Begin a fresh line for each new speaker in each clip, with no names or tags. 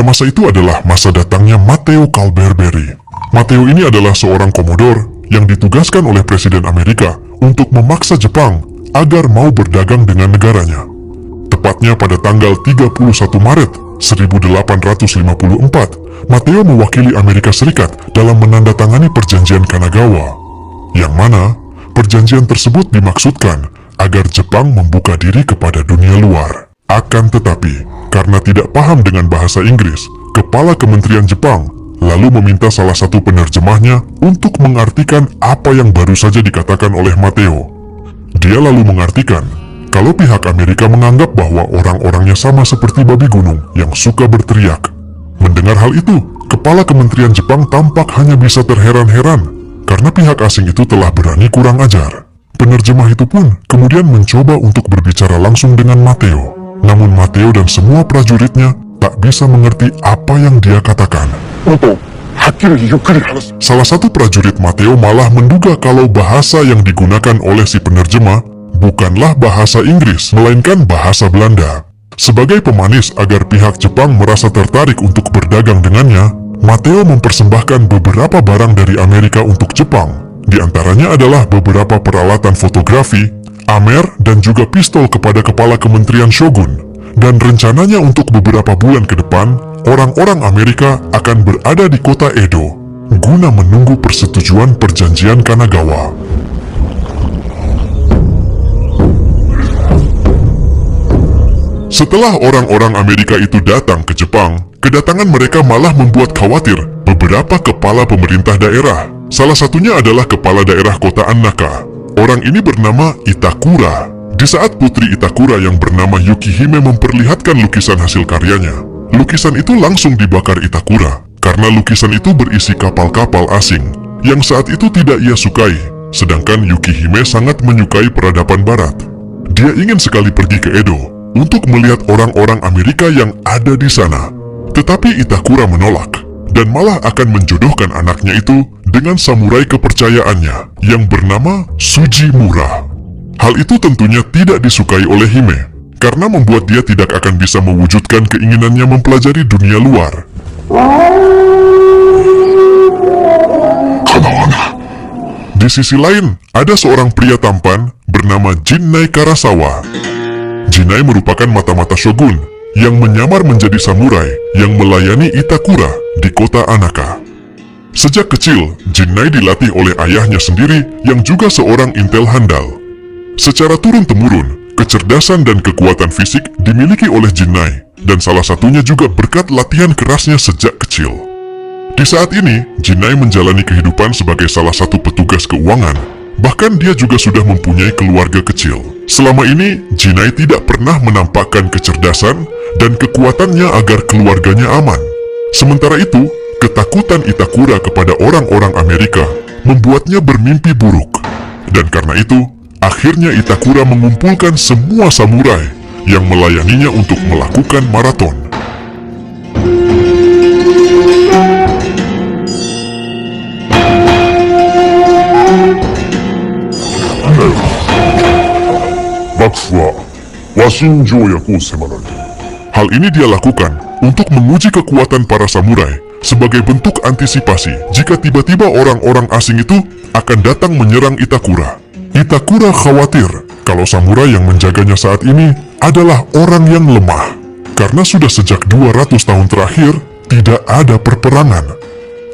masa itu adalah masa datangnya Matteo Calderberry. Matteo ini adalah seorang komodor yang ditugaskan oleh Presiden Amerika untuk memaksa Jepang agar mau berdagang dengan negaranya. Tepatnya pada tanggal 31 Maret 1854, Matteo mewakili Amerika Serikat dalam menandatangani Perjanjian Kanagawa, yang mana perjanjian tersebut dimaksudkan agar Jepang membuka diri kepada dunia luar. Akan tetapi, karena tidak paham dengan bahasa Inggris, Kepala Kementerian Jepang lalu meminta salah satu penerjemahnya untuk mengartikan apa yang baru saja dikatakan oleh Matteo. Dia lalu mengartikan kalau pihak Amerika menganggap bahwa orang-orangnya sama seperti babi gunung yang suka berteriak. Mendengar hal itu, Kepala Kementerian Jepang tampak hanya bisa terheran-heran karena pihak asing itu telah berani kurang ajar. Penerjemah itu pun kemudian mencoba untuk berbicara langsung dengan Matteo. Namun Matteo dan semua prajuritnya tak bisa mengerti apa yang dia katakan. Salah satu prajurit Matteo malah menduga kalau bahasa yang digunakan oleh si penerjemah bukanlah bahasa Inggris, melainkan bahasa Belanda. Sebagai pemanis agar pihak Jepang merasa tertarik untuk berdagang dengannya, Matteo mempersembahkan beberapa barang dari Amerika untuk Jepang. Di antaranya adalah beberapa peralatan fotografi, amer, dan juga pistol kepada Kepala Kementerian Shogun. Dan rencananya untuk beberapa bulan ke depan, orang-orang Amerika akan berada di kota Edo guna menunggu persetujuan Perjanjian Kanagawa. Setelah orang-orang Amerika itu datang ke Jepang, kedatangan mereka malah membuat khawatir beberapa kepala pemerintah daerah. Salah satunya adalah kepala daerah kota Annaka. Orang ini bernama Itakura. Di saat putri Itakura yang bernama Yukihime memperlihatkan lukisan hasil karyanya, lukisan itu langsung dibakar Itakura karena lukisan itu berisi kapal-kapal asing yang saat itu tidak ia sukai, sedangkan Yukihime sangat menyukai peradaban barat. Dia ingin sekali pergi ke Edo untuk melihat orang-orang Amerika yang ada di sana. Tetapi Itakura menolak dan malah akan menjodohkan anaknya itu dengan samurai kepercayaannya yang bernama Sujimura. Hal itu tentunya tidak disukai oleh Hime karena membuat dia tidak akan bisa mewujudkan keinginannya mempelajari dunia luar. Di sisi lain, ada seorang pria tampan bernama Jinnai Karasawa. Jinnai merupakan mata-mata shogun yang menyamar menjadi samurai yang melayani Itakura di kota Annaka. Sejak kecil, Jinnai dilatih oleh ayahnya sendiri yang juga seorang intel handal. Secara turun-temurun, kecerdasan dan kekuatan fisik dimiliki oleh Jinnai, dan salah satunya juga berkat latihan kerasnya sejak kecil. Di saat ini, Jinnai menjalani kehidupan sebagai salah satu petugas keuangan. Bahkan dia juga sudah mempunyai keluarga kecil. Selama ini, Jinnai tidak pernah menampakkan kecerdasan dan kekuatannya agar keluarganya aman. Sementara itu, ketakutan Itakura kepada orang-orang Amerika membuatnya bermimpi buruk. Dan karena itu, akhirnya Itakura mengumpulkan semua samurai yang melayaninya untuk melakukan maraton. Hal ini dia lakukan untuk menguji kekuatan para samurai sebagai bentuk antisipasi jika tiba-tiba orang-orang asing itu akan datang menyerang Itakura. Itakura khawatir kalau samurai yang menjaganya saat ini adalah orang yang lemah, karena sudah sejak 200 tahun terakhir tidak ada perperangan.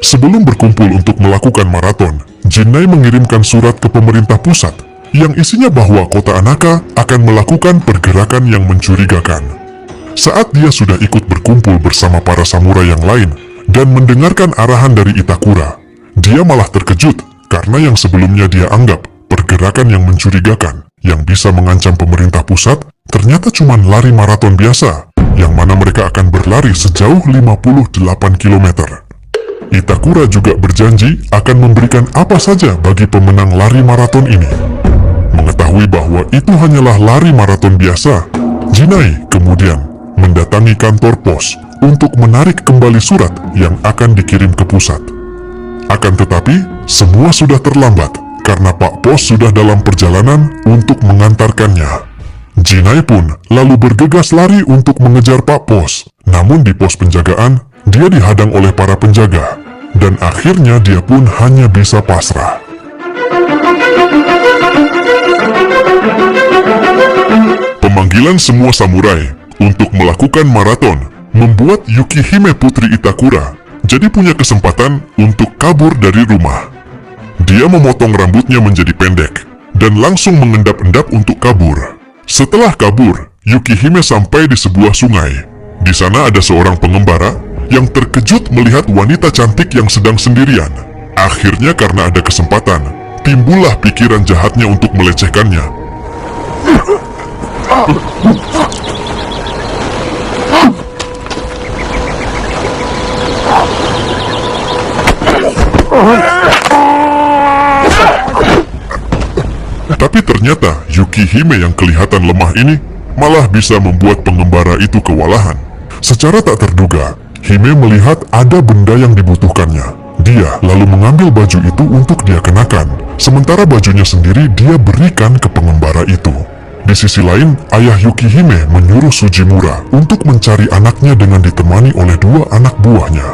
Sebelum berkumpul untuk melakukan maraton, Jinnai mengirimkan surat ke pemerintah pusat yang isinya bahwa kota Annaka akan melakukan pergerakan yang mencurigakan. Saat dia sudah ikut berkumpul bersama para samurai yang lain dan mendengarkan arahan dari Itakura, dia malah terkejut karena yang sebelumnya dia anggap pergerakan yang mencurigakan yang bisa mengancam pemerintah pusat ternyata cuma lari maraton biasa, yang mana mereka akan berlari sejauh 58 km. Itakura juga berjanji akan memberikan apa saja bagi pemenang lari maraton ini. Mengetahui bahwa itu hanyalah lari maraton biasa, Jinnai kemudian mendatangi kantor pos untuk menarik kembali surat yang akan dikirim ke pusat. Akan tetapi, semua sudah terlambat karena Pak Pos sudah dalam perjalanan untuk mengantarkannya. Jinnai pun lalu bergegas lari untuk mengejar Pak Pos Namun di pos penjagaan, dia dihadang oleh para penjaga, dan akhirnya dia pun hanya bisa pasrah. Pemanggilan semua samurai untuk melakukan maraton membuat Yukihime putri Itakura jadi punya kesempatan untuk kabur dari rumah. Dia memotong rambutnya menjadi pendek dan langsung mengendap-endap untuk kabur. Setelah kabur, Yukihime sampai di sebuah sungai. Di sana ada seorang pengembara yang terkejut melihat wanita cantik yang sedang sendirian. Akhirnya karena ada kesempatan, timbullah pikiran jahatnya untuk melecehkannya. Tapi ternyata Yukihime yang kelihatan lemah ini malah bisa membuat pengembara itu kewalahan. Secara tak terduga, Hime melihat ada benda yang dibutuhkannya. Dia lalu mengambil baju itu untuk dia kenakan, sementara bajunya sendiri dia berikan ke pengembara itu. Di sisi lain, ayah Yukihime menyuruh Sujimura untuk mencari anaknya dengan ditemani oleh 2 anak buahnya.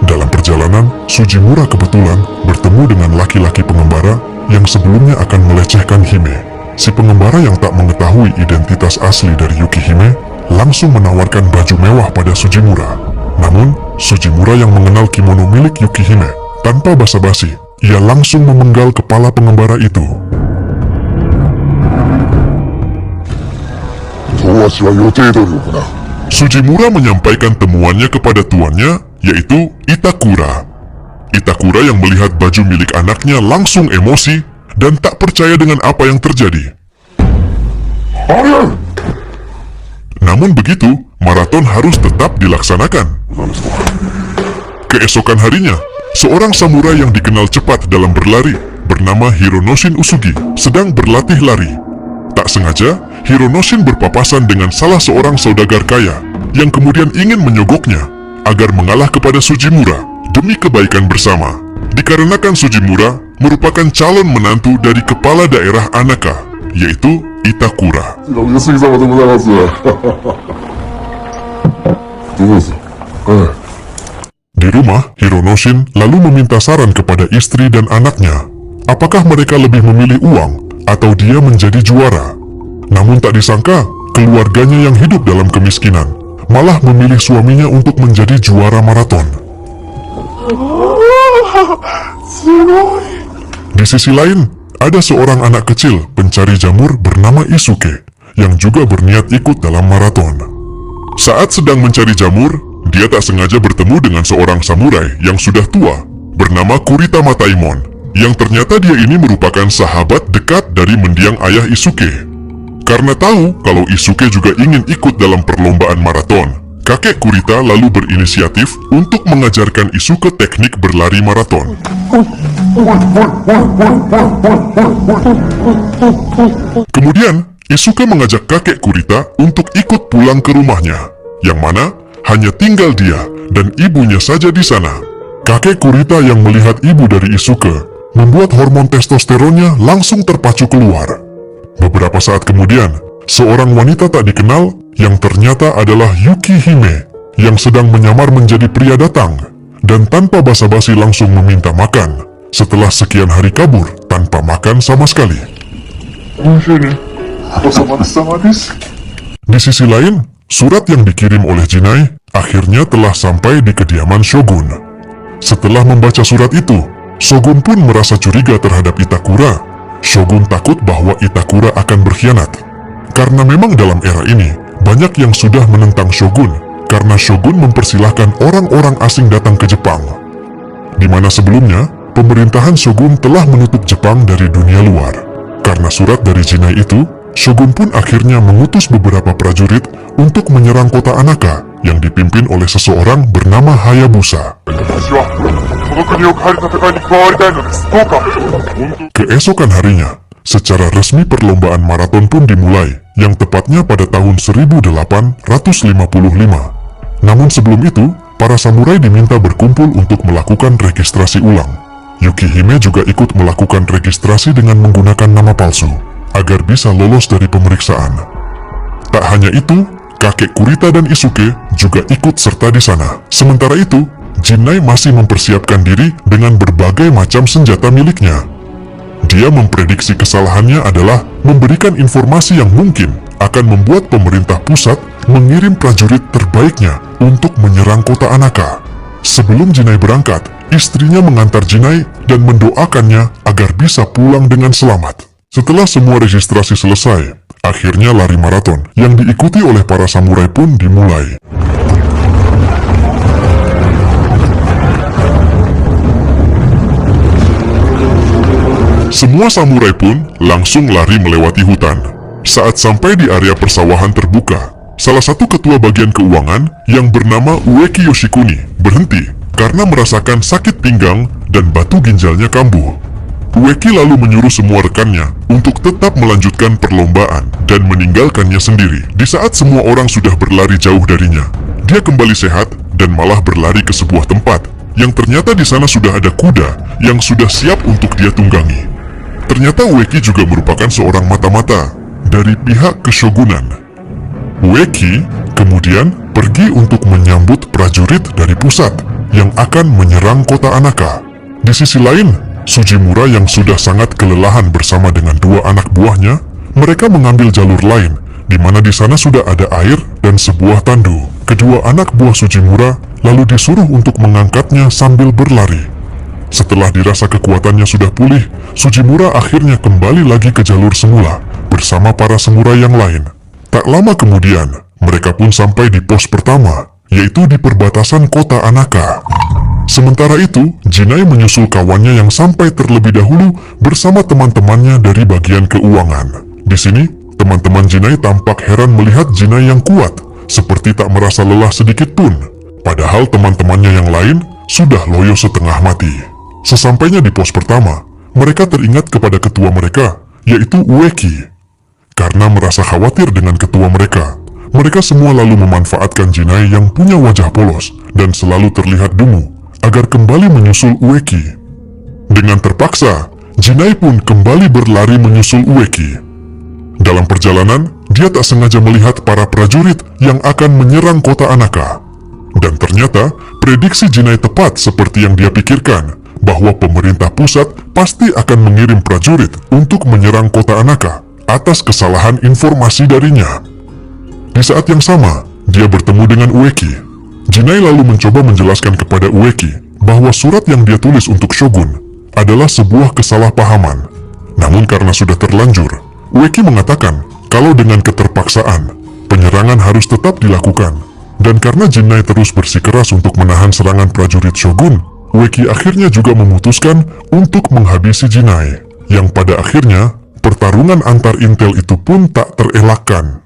Dalam perjalanan, Sujimura kebetulan bertemu dengan laki-laki pengembara yang sebelumnya akan melecehkan Hime. Si pengembara yang tak mengetahui identitas asli dari Yukihime langsung menawarkan baju mewah pada Sujimura. Namun, Sujimura yang mengenal kimono milik Yukihime, tanpa basa-basi, ia langsung memenggal kepala pengembara itu. Sujimura menyampaikan temuannya kepada tuannya, yaitu Itakura. Itakura yang melihat baju milik anaknya langsung emosi dan tak percaya dengan apa yang terjadi. Namun begitu, maraton harus tetap dilaksanakan. Keesokan harinya, seorang samurai yang dikenal cepat dalam berlari, bernama Hironoshin Usugi, sedang berlatih lari. Tak sengaja, Hironoshin berpapasan dengan salah seorang saudagar kaya, yang kemudian ingin menyogoknya, agar mengalah kepada Sujimura, demi kebaikan bersama. Dikarenakan Sujimura merupakan calon menantu dari kepala daerah Anaka, yaitu Itakura. Di rumah, Hironoshin lalu meminta saran kepada istri dan anaknya, apakah mereka lebih memilih uang atau dia menjadi juara. Namun tak disangka, keluarganya yang hidup dalam kemiskinan malah memilih suaminya untuk menjadi juara maraton. Di sisi lain, ada seorang anak kecil pencari jamur bernama Isuke yang juga berniat ikut dalam maraton. Saat sedang mencari jamur, dia tak sengaja bertemu dengan seorang samurai yang sudah tua bernama Kurita Mataimon, yang ternyata dia ini merupakan sahabat dekat dari mendiang ayah Isuke. Karena tahu kalau Isuke juga ingin ikut dalam perlombaan maraton, kakek Kurita lalu berinisiatif untuk mengajarkan Isuke teknik berlari maraton. Kemudian, Isuke mengajak kakek Kurita untuk ikut pulang ke rumahnya, yang mana hanya tinggal dia dan ibunya saja di sana. Kakek Kurita yang melihat ibu dari Isuke membuat hormon testosteronnya langsung terpacu keluar. Beberapa saat kemudian, seorang wanita tak dikenal yang ternyata adalah Yukihime yang sedang menyamar menjadi pria datang dan tanpa basa-basi langsung meminta makan setelah sekian hari kabur tanpa makan sama sekali. Di sisi lain, surat yang dikirim oleh Jinai akhirnya telah sampai di kediaman Shogun. Setelah membaca surat itu, Shogun pun merasa curiga terhadap Itakura. Shogun takut bahwa Itakura akan berkhianat. Karena memang dalam era ini, banyak yang sudah menentang Shogun karena Shogun mempersilahkan orang-orang asing datang ke Jepang. Di mana sebelumnya, pemerintahan Shogun telah menutup Jepang dari dunia luar. Karena surat dari Jinai itu, Shogun pun akhirnya mengutus beberapa prajurit untuk menyerang kota Anaka yang dipimpin oleh seseorang bernama Hayabusa. Keesokan harinya, secara resmi perlombaan maraton pun dimulai, yang tepatnya pada tahun 1855. Namun sebelum itu, para samurai diminta berkumpul untuk melakukan registrasi ulang. Yukihime juga ikut melakukan registrasi dengan menggunakan nama palsu, agar bisa lolos dari pemeriksaan. Tak hanya itu, kakek Kurita dan Isuke juga ikut serta di sana. Sementara itu, Jinai masih mempersiapkan diri dengan berbagai macam senjata miliknya. Dia memprediksi kesalahannya adalah memberikan informasi yang mungkin akan membuat pemerintah pusat mengirim prajurit terbaiknya untuk menyerang kota Anaka. Sebelum Jinai berangkat, istrinya mengantar Jinai dan mendoakannya agar bisa pulang dengan selamat. Setelah semua registrasi selesai, akhirnya lari maraton yang diikuti oleh para samurai pun dimulai. Semua samurai pun langsung lari melewati hutan. Saat sampai di area persawahan terbuka, salah satu ketua bagian keuangan yang bernama Ueki Yoshikuni berhenti karena merasakan sakit pinggang dan batu ginjalnya kambuh. Ueki lalu menyuruh semua rekannya untuk tetap melanjutkan perlombaan dan meninggalkannya sendiri. Di saat semua orang sudah berlari jauh darinya, dia kembali sehat dan malah berlari ke sebuah tempat yang ternyata di sana sudah ada kuda yang sudah siap untuk dia tunggangi. Ternyata Ueki juga merupakan seorang mata-mata dari pihak keshogunan. Ueki kemudian pergi untuk menyambut prajurit dari pusat yang akan menyerang kota Anaka. Di sisi lain, Sujimura yang sudah sangat kelelahan bersama dengan dua anak buahnya, mereka mengambil jalur lain, di mana di sana sudah ada air dan sebuah tandu. Kedua anak buah Sujimura lalu disuruh untuk mengangkatnya sambil berlari. Setelah dirasa kekuatannya sudah pulih, Sujimura akhirnya kembali lagi ke jalur semula bersama para samurai yang lain. Tak lama kemudian, mereka pun sampai di pos pertama, yaitu di perbatasan kota Anaka. Sementara itu, Jinai menyusul kawannya yang sampai terlebih dahulu bersama teman-temannya dari bagian keuangan. Di sini, teman-teman Jinai tampak heran melihat Jinai yang kuat, seperti tak merasa lelah sedikit pun. Padahal teman-temannya yang lain sudah loyo setengah mati. Sesampainya di pos pertama, mereka teringat kepada ketua mereka, yaitu Ueki. Karena merasa khawatir dengan ketua mereka, mereka semua lalu memanfaatkan Jinai yang punya wajah polos dan selalu terlihat dungu, agar kembali menyusul Ueki. Dengan terpaksa, Jinai pun kembali berlari menyusul Ueki. Dalam perjalanan, dia tak sengaja melihat para prajurit yang akan menyerang kota Anaka. Dan ternyata, prediksi Jinai tepat seperti yang dia pikirkan, bahwa pemerintah pusat pasti akan mengirim prajurit untuk menyerang kota Anaka atas kesalahan informasi darinya. Di saat yang sama, dia bertemu dengan Ueki. Jinai lalu mencoba menjelaskan kepada Ueki bahwa surat yang dia tulis untuk Shogun adalah sebuah kesalahpahaman. Namun karena sudah terlanjur, Ueki mengatakan kalau dengan keterpaksaan, penyerangan harus tetap dilakukan. Dan karena Jinai terus bersikeras untuk menahan serangan prajurit Shogun, Ueki akhirnya juga memutuskan untuk menghabisi Jinai. Yang pada akhirnya, pertarungan antar intel itu pun tak terelakkan.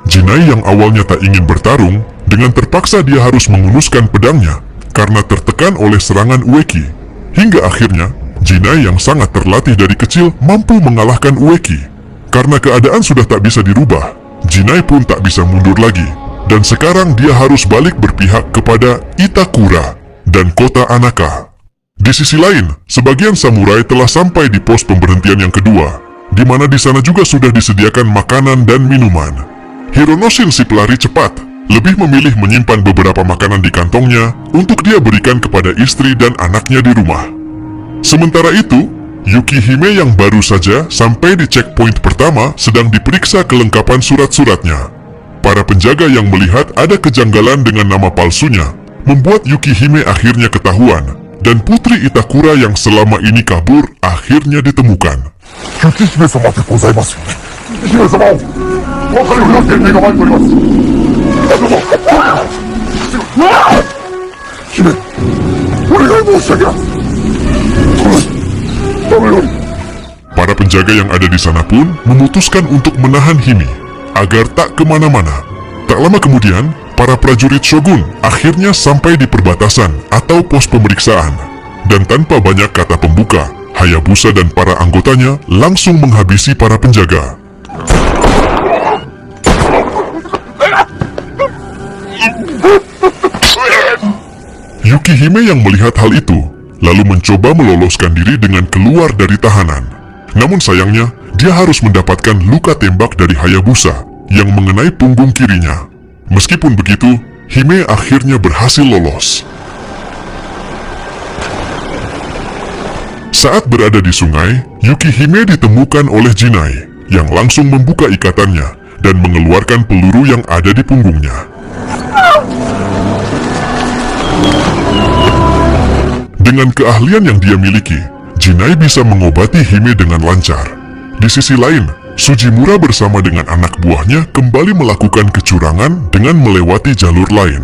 Jinai yang awalnya tak ingin bertarung, dengan terpaksa dia harus menghunuskan pedangnya karena tertekan oleh serangan Ueki. Hingga akhirnya, Jinai yang sangat terlatih dari kecil mampu mengalahkan Ueki. Karena keadaan sudah tak bisa dirubah, Jinai pun tak bisa mundur lagi. Dan sekarang dia harus balik berpihak kepada Itakura dan kota Anaka. Di sisi lain, sebagian samurai telah sampai di pos pemberhentian yang kedua, di mana di sana juga sudah disediakan makanan dan minuman. Hironoshin si pelari cepat lebih memilih menyimpan beberapa makanan di kantongnya untuk dia berikan kepada istri dan anaknya di rumah. Sementara itu, Yukihime yang baru saja sampai di checkpoint pertama sedang diperiksa kelengkapan surat-suratnya. Para penjaga yang melihat ada kejanggalan dengan nama palsunya membuat Yukihime akhirnya ketahuan, dan Putri Itakura yang selama ini kabur akhirnya ditemukan.
Yukihime-sama de gozaimasu. Hime-sama, wakariを拾って目が前におります。姫、お願い申し上げます。
Para penjaga yang ada di sana pun memutuskan untuk menahan Hime agar tak kemana-mana. Tak lama kemudian, para prajurit Shogun akhirnya sampai di perbatasan atau pos pemeriksaan. Dan tanpa banyak kata pembuka, Hayabusa dan para anggotanya langsung menghabisi para penjaga. Yukihime yang melihat hal itu, lalu mencoba meloloskan diri dengan keluar dari tahanan. Namun sayangnya, dia harus mendapatkan luka tembak dari Hayabusa yang mengenai punggung kirinya. Meskipun begitu, Hime akhirnya berhasil lolos. Saat berada di sungai, Yukihime ditemukan oleh Jinai yang langsung membuka ikatannya dan mengeluarkan peluru yang ada di punggungnya. Dengan keahlian yang dia miliki, Jinai bisa mengobati Hime dengan lancar. Di sisi lain, Sujimura bersama dengan anak buahnya kembali melakukan kecurangan dengan melewati jalur lain.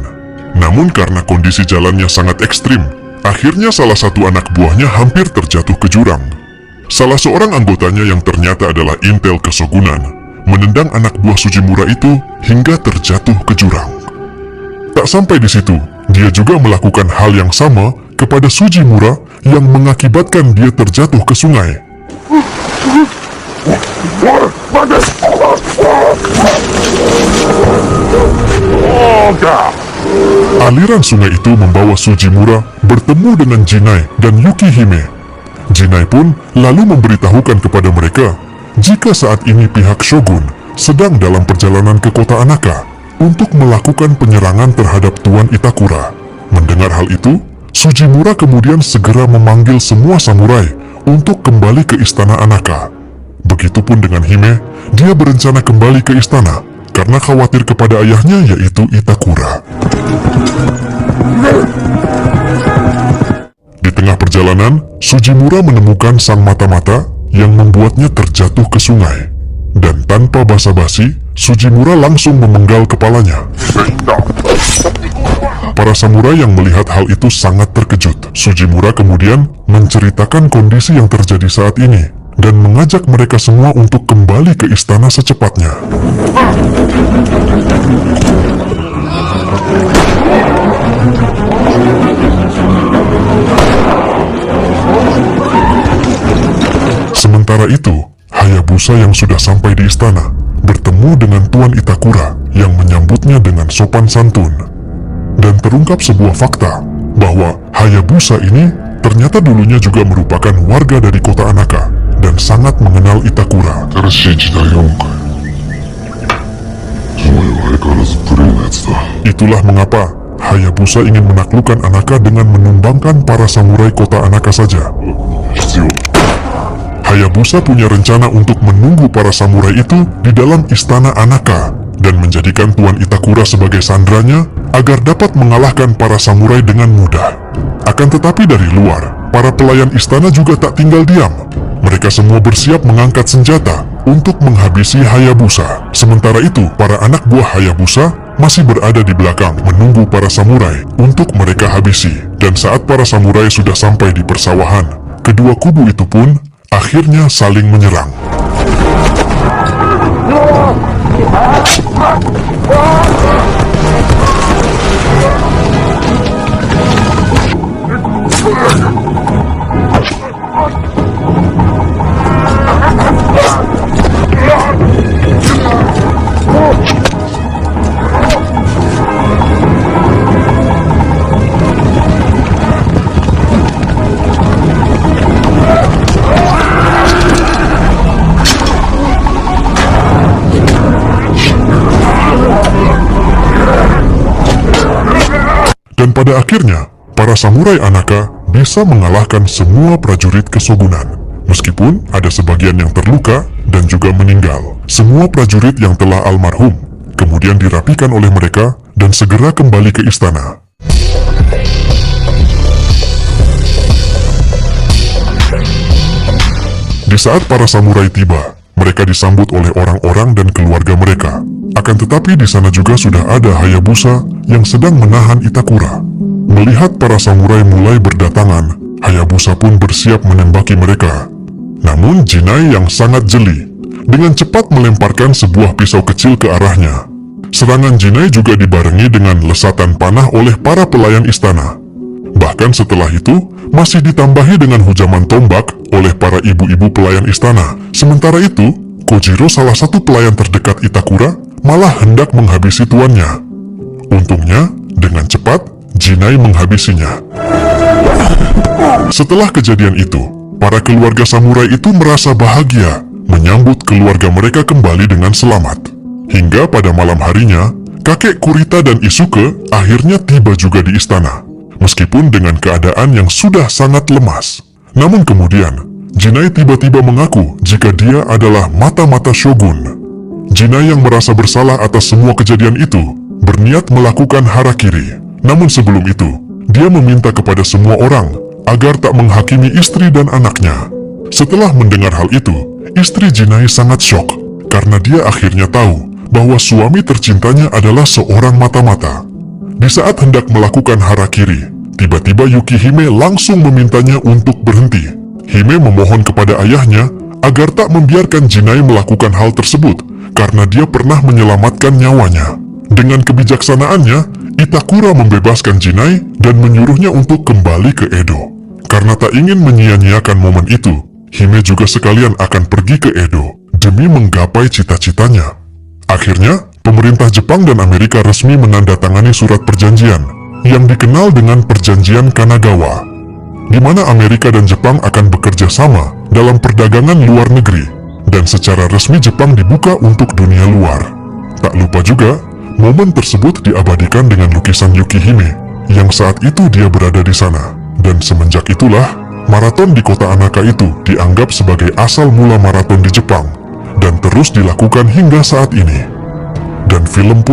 Namun karena kondisi jalannya sangat ekstrim, akhirnya salah satu anak buahnya hampir terjatuh ke jurang. Salah seorang anggotanya yang ternyata adalah intel kesogunan, menendang anak buah Sujimura itu hingga terjatuh ke jurang. Tak sampai di situ, dia juga melakukan hal yang sama kepada Sujimura yang mengakibatkan dia terjatuh ke sungai. Aliran sungai itu membawa Sujimura bertemu dengan Jinai dan Yukihime. Jinai pun lalu memberitahukan kepada mereka jika saat ini pihak Shogun sedang dalam perjalanan ke kota Anaka untuk melakukan penyerangan terhadap Tuan Itakura. Mendengar hal itu, Sujimura kemudian segera memanggil semua samurai untuk kembali ke istana Anaka. Begitupun dengan Hime, dia berencana kembali ke istana karena khawatir kepada ayahnya yaitu Itakura. Di tengah perjalanan, Sujimura menemukan sang mata-mata yang membuatnya terjatuh ke sungai. Dan tanpa basa-basi, Sujimura langsung memenggal kepalanya. Para samurai yang melihat hal itu sangat terkejut. Sujimura kemudian menceritakan kondisi yang terjadi saat ini dan mengajak mereka semua untuk kembali ke istana secepatnya. Sementara itu, Hayabusa yang sudah sampai di istana bertemu dengan Tuan Itakura yang menyambutnya dengan sopan santun. Dan terungkap sebuah fakta bahwa Hayabusa ini ternyata dulunya juga merupakan warga dari kota Anaka dan sangat mengenal Itakura. Itulah mengapa Hayabusa ingin menaklukkan Anaka dengan menumbangkan para samurai kota Anaka saja. Hayabusa punya rencana untuk menunggu para samurai itu di dalam istana Anaka dan menjadikan Tuan Itakura sebagai sandranya agar dapat mengalahkan para samurai dengan mudah. Akan tetapi dari luar, para pelayan istana juga tak tinggal diam. Mereka semua bersiap mengangkat senjata untuk menghabisi Hayabusa. Sementara itu, para anak buah Hayabusa masih berada di belakang menunggu para samurai untuk mereka habisi. Dan saat para samurai sudah sampai di persawahan, kedua kubu itu pun akhirnya saling menyerang. Dan pada akhirnya, para samurai Anaka bisa mengalahkan semua prajurit kesogunan. Meskipun ada sebagian yang terluka dan juga meninggal. Semua prajurit yang telah almarhum kemudian dirapikan oleh mereka dan segera kembali ke istana. Di saat para samurai tiba, mereka disambut oleh orang-orang dan keluarga mereka. Akan tetapi di sana juga sudah ada Hayabusa yang sedang menahan Itakura. Melihat para samurai mulai berdatangan, Hayabusa pun bersiap menembaki mereka. Namun Jinai yang sangat jeli, dengan cepat melemparkan sebuah pisau kecil ke arahnya. Serangan Jinai juga dibarengi dengan lesatan panah oleh para pelayan istana. Bahkan setelah itu, masih ditambahi dengan hujaman tombak oleh para ibu-ibu pelayan istana. Sementara itu, Kojiro, salah satu pelayan terdekat Itakura, malah hendak menghabisi tuannya. Untungnya, dengan cepat, Jinai menghabisinya. Setelah kejadian itu, para keluarga samurai itu merasa bahagia menyambut keluarga mereka kembali dengan selamat. Hingga pada malam harinya, kakek Kurita dan Isuke akhirnya tiba juga di istana, meskipun dengan keadaan yang sudah sangat lemas. Namun kemudian, Jinai tiba-tiba mengaku jika dia adalah mata-mata shogun. Jinai yang merasa bersalah atas semua kejadian itu, berniat melakukan harakiri. Namun sebelum itu, dia meminta kepada semua orang agar tak menghakimi istri dan anaknya. Setelah mendengar hal itu, istri Jinai sangat syok karena dia akhirnya tahu bahwa suami tercintanya adalah seorang mata-mata. Di saat hendak melakukan harakiri, tiba-tiba Yukihime langsung memintanya untuk berhenti. Hime memohon kepada ayahnya agar tak membiarkan Jinai melakukan hal tersebut karena dia pernah menyelamatkan nyawanya. Dengan kebijaksanaannya, Itakura membebaskan Jinai dan menyuruhnya untuk kembali ke Edo. Karena tak ingin menyia-nyiakan momen itu, Hime juga sekalian akan pergi ke Edo demi menggapai cita-citanya. Akhirnya, pemerintah Jepang dan Amerika resmi menandatangani surat perjanjian yang dikenal dengan Perjanjian Kanagawa, di mana Amerika dan Jepang akan bekerja sama dalam perdagangan luar negeri, dan secara resmi Jepang dibuka untuk dunia luar. Tak lupa juga, momen tersebut diabadikan dengan lukisan Yukihime, yang saat itu dia berada di sana. Dan semenjak itulah, maraton di kota Anaka itu dianggap sebagai asal mula maraton di Jepang, dan terus dilakukan hingga saat ini. Dan film pun